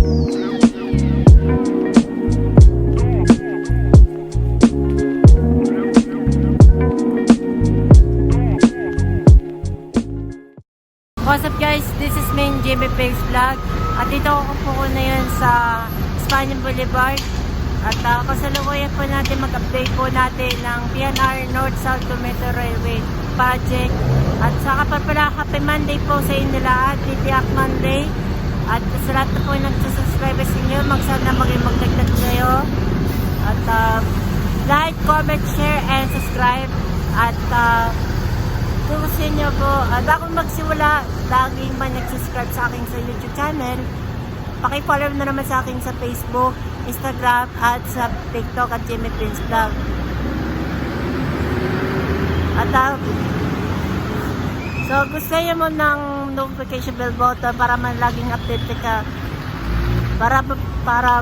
What's up guys, this is Main Jimmy Pigs Vlog at dito ako po ngayon sa Espanyol Boulevard at kasalukuyan po natin mag-update po natin ng PNR North-South Commuter Railway Project at saka pa pala Happy Monday po sa inyo lahat, Titiak Monday at sa lahat na po nagsusubscribe sa inyo, sana maging magdagdag kayo at like, comment, share, and subscribe at kung sa inyo po, bago magsimula, laging man nag-subscribe sa akin sa YouTube channel, paki-follow na naman sa akin sa Facebook, Instagram, at sa TikTok at Jimmy Prince Vlog. At so gusto nyo mo ng notification bell button para man laging update ka para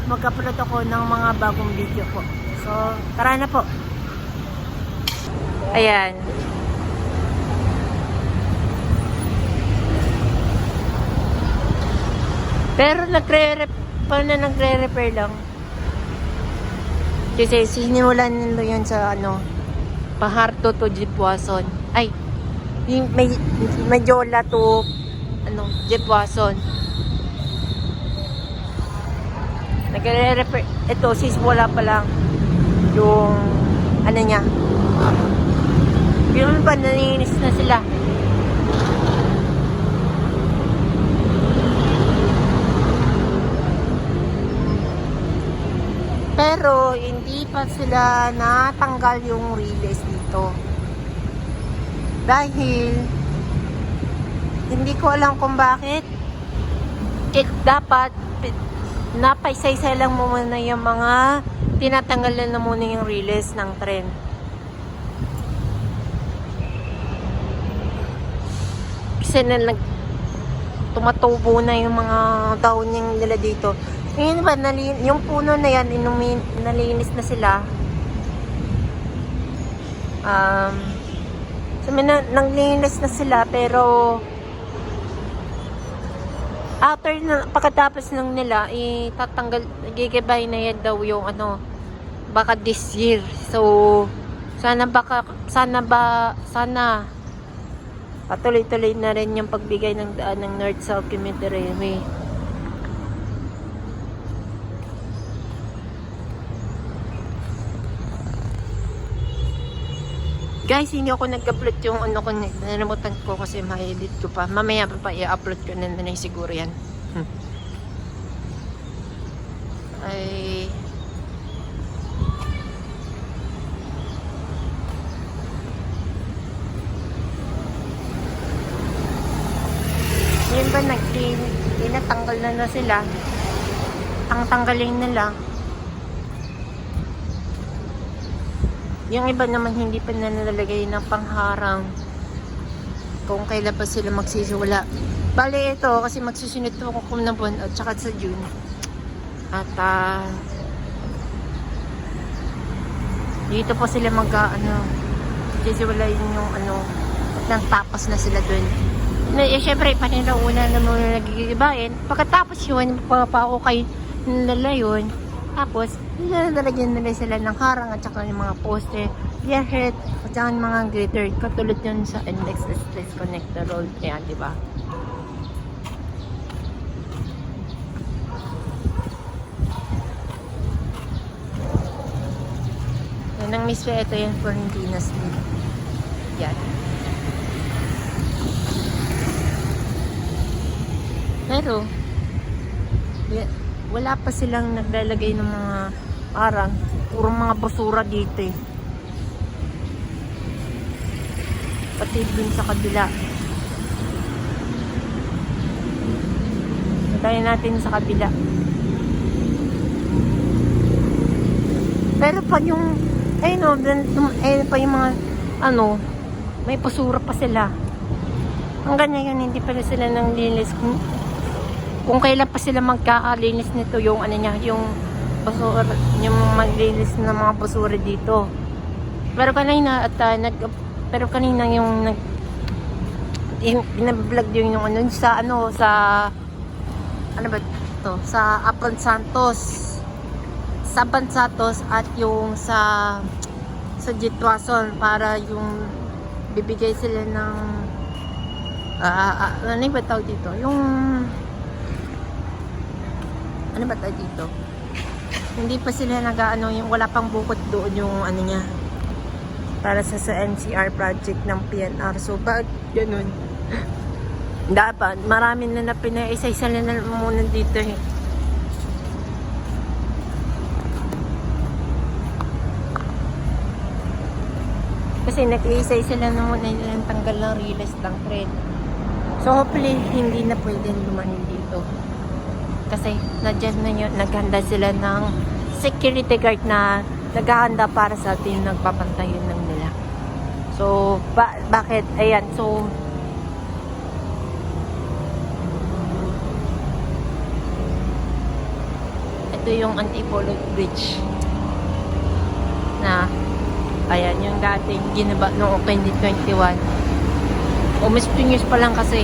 mag-upload ako ng mga bagong video po. So, tara na po. Ayan. Pero nagre-repair lang. Kasi sinimulan nila yan sa Paharto to Jeepwason. Ay, yung Medyola to Jeepwason. Nagre-repair. Ito, wala pa lang yung niya. Yung pa naninis na sila. Pero hindi pa sila natanggal yung relays dito. Dahil hindi ko alam kung bakit dapat napaisay-say lang muna yung mga tinatanggalan na muna yung relays ng tren. Kasi tumatubo na yung mga daon nila dito. Ngayon ba, yung puno na yan, nalinis na sila. So, nanglinis na sila, pero pagkatapos ng nila, gigibay na yan daw yung baka this year. So, sana patuloy-tuloy na rin yung pagbigay ng daan ng North-South Commuter Railway. Guys, hindi ako nag-upload yung nalimutan ko kasi ma-edit ko pa. Mamaya pa i-upload ko na siguro yan. Ay... Yun ba, tinatanggal na sila. Ang tanggalin nila. Yung iba naman hindi pa na nalalagay ng pangharang kung kailan pa sila magsisimula. Bale ito kasi magsusunod po ako ng buwan at saka sa June. At dito po sila magsisimula yung at tapos na sila dun. Siyempre paninauna na muna nagigibain. Pagkatapos yun, papako kayo nalalayon. Tapos, nilalagyan nila sila ng harang at saka yung mga poste, gearhead, at saka yung mga glitter. Katulad yun sa index connector road. Ayan, diba? Yan ang miswa. Ito yan for Hindinas. Yan. Pero, wala pa silang naglalagay ng mga arang. Puro mga basura dito eh. Pati dun sa kabila. Tayo natin sa kabila. Pero pa yung pa yung mga may basura pa sila. Hanggang ngayon hindi pa sila nang linis. Kung kailan pa sila magkakalinis nito yung yung basura, yung maglinis ng mga basura dito. Pero kanina yung binablog yung sa to, sa Apan Santos. Sa Apan Santos at yung sa Jitwason para yung bibigay sila ng ano ba tawag dito? Yung ano ba tawag dito? Hindi pa sila nag-ano, yung wala pang bukod doon yung ano niya para sa NCR project ng PNR. So, bakit ganun? Dapat, marami na pinaisa-isa na muna dito eh. Kasi nag-iisa-isa lang naman na nilang tanggal ng release ng trend. So, hopefully, hindi na pwedeng lumanin dito. Kasi, nadyan na yun, naghanda sila ng security guard na naghahanda para sa atin, nagpapantayin ng nila. So, bakit? Ayan, so, ito yung Antipolo Bridge na ayan, yung dating ginaba noong 2021 almost 2 years pa lang kasi.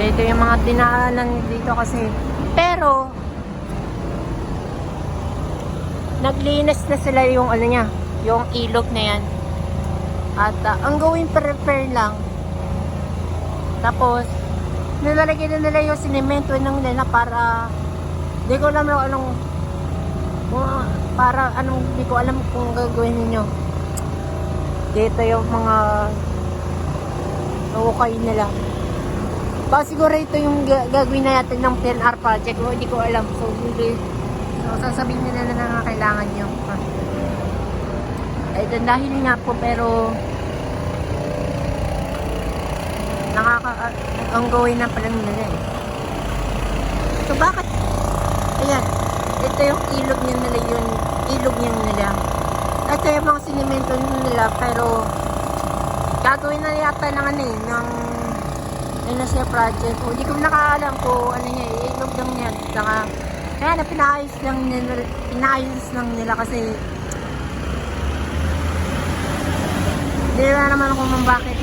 Ito yung mga dinaanan dito kasi, pero naglinis na sila yung ano niya, yung ilog na yan at ang gawin prepare lang. Tapos, nilalagay na nila yung sinemento ng nila para, di ko alam anong, para anong, di ko alam kung gagawin ninyo. Dito yung mga ukay nila. Baka siguro ito yung gagawin na natin ng PNR project. Hindi ko alam. So, sasabihin nila na kailangan nyo. Dahil nga po, pero ang gawin na pala nila eh. So bakit? Ayan, ito yung ilog niya nila yun. Ilog niya nila. Ito yung mga sinimento nila, pero gagawin na yata ng ano eh, ng siya project. Hindi ko nakaalam po ano niya, ilog lang niya. Saka, kaya na pinaayos lang nila kasi hindi na naman kung bakit.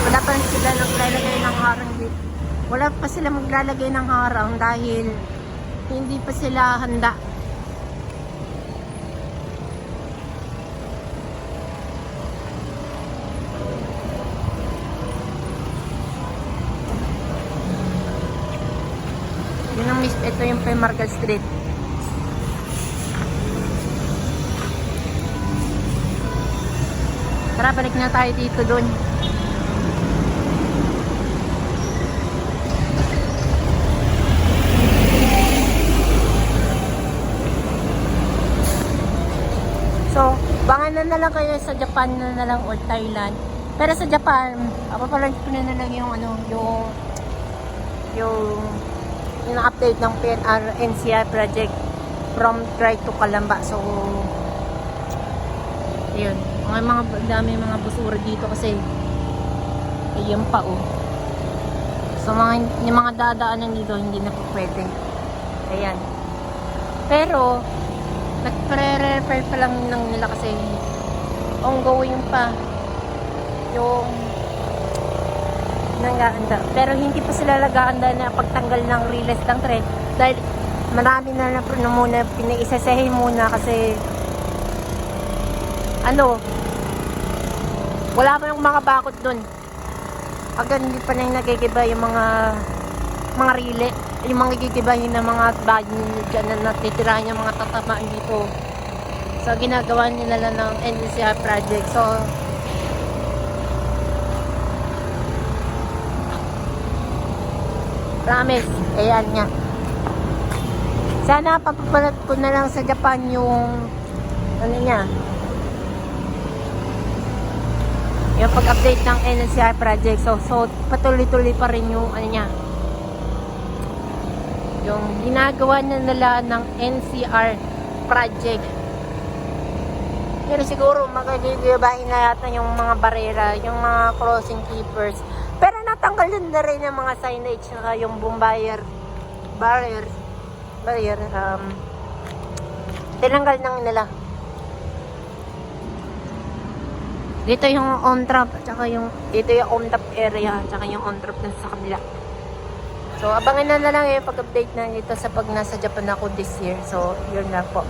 Wala pa rin sila naglalagay ng harang dito. Wala pa sila maglalagay ng harang dahil hindi pa sila handa. Ito yung Pemargal Street. Tara, balik na tayo dito doon. So, bangan na lang kayo sa Japan na lang or Thailand. Pero sa Japan, papalaunch ko na lang yung ano, yung update ng PNR NCR project from Try to Calamba. So, yun. Mga dami mga busura dito kasi ayun pa oh. So, yung mga dadaanan dito hindi na po pwede. Ayan. Pero, nagpre-repair pa lang ng nila kasi ongoing pa yung nanggaanda. Pero hindi pa sila nag-aanda na pagtanggal ng release ng trend dahil marami na muna pinaisasahin muna kasi ano, wala pa yung mga bakod dun. Agad hindi pa na nagigiba yung mga relay, yung mga gigibahin ng mga bagay dyan na natitirahan yung mga tatamaan dito. So ginagawa nila lang ng NCR project. So promise, ayan nga. Sana papapalat ko na lang sa Japan yung ano niya, yung pag-update ng NCR project. So patuloy-tuloy pa rin yung ano niya, yung ginagawa na nila ng NCR project. Pero siguro magagigibahin na yata yung mga barera, yung mga crossing keepers. Pero natanggal na rin yung mga signage na yung boom barrier, tinanggal nang nila. Dito yung on-trap, tsaka dito yung on-top area, tsaka yung on-trap na sa kabila. So, abangan na lang yung pag-update na dito sa pag nasa Japan ako this year. So, yun na po.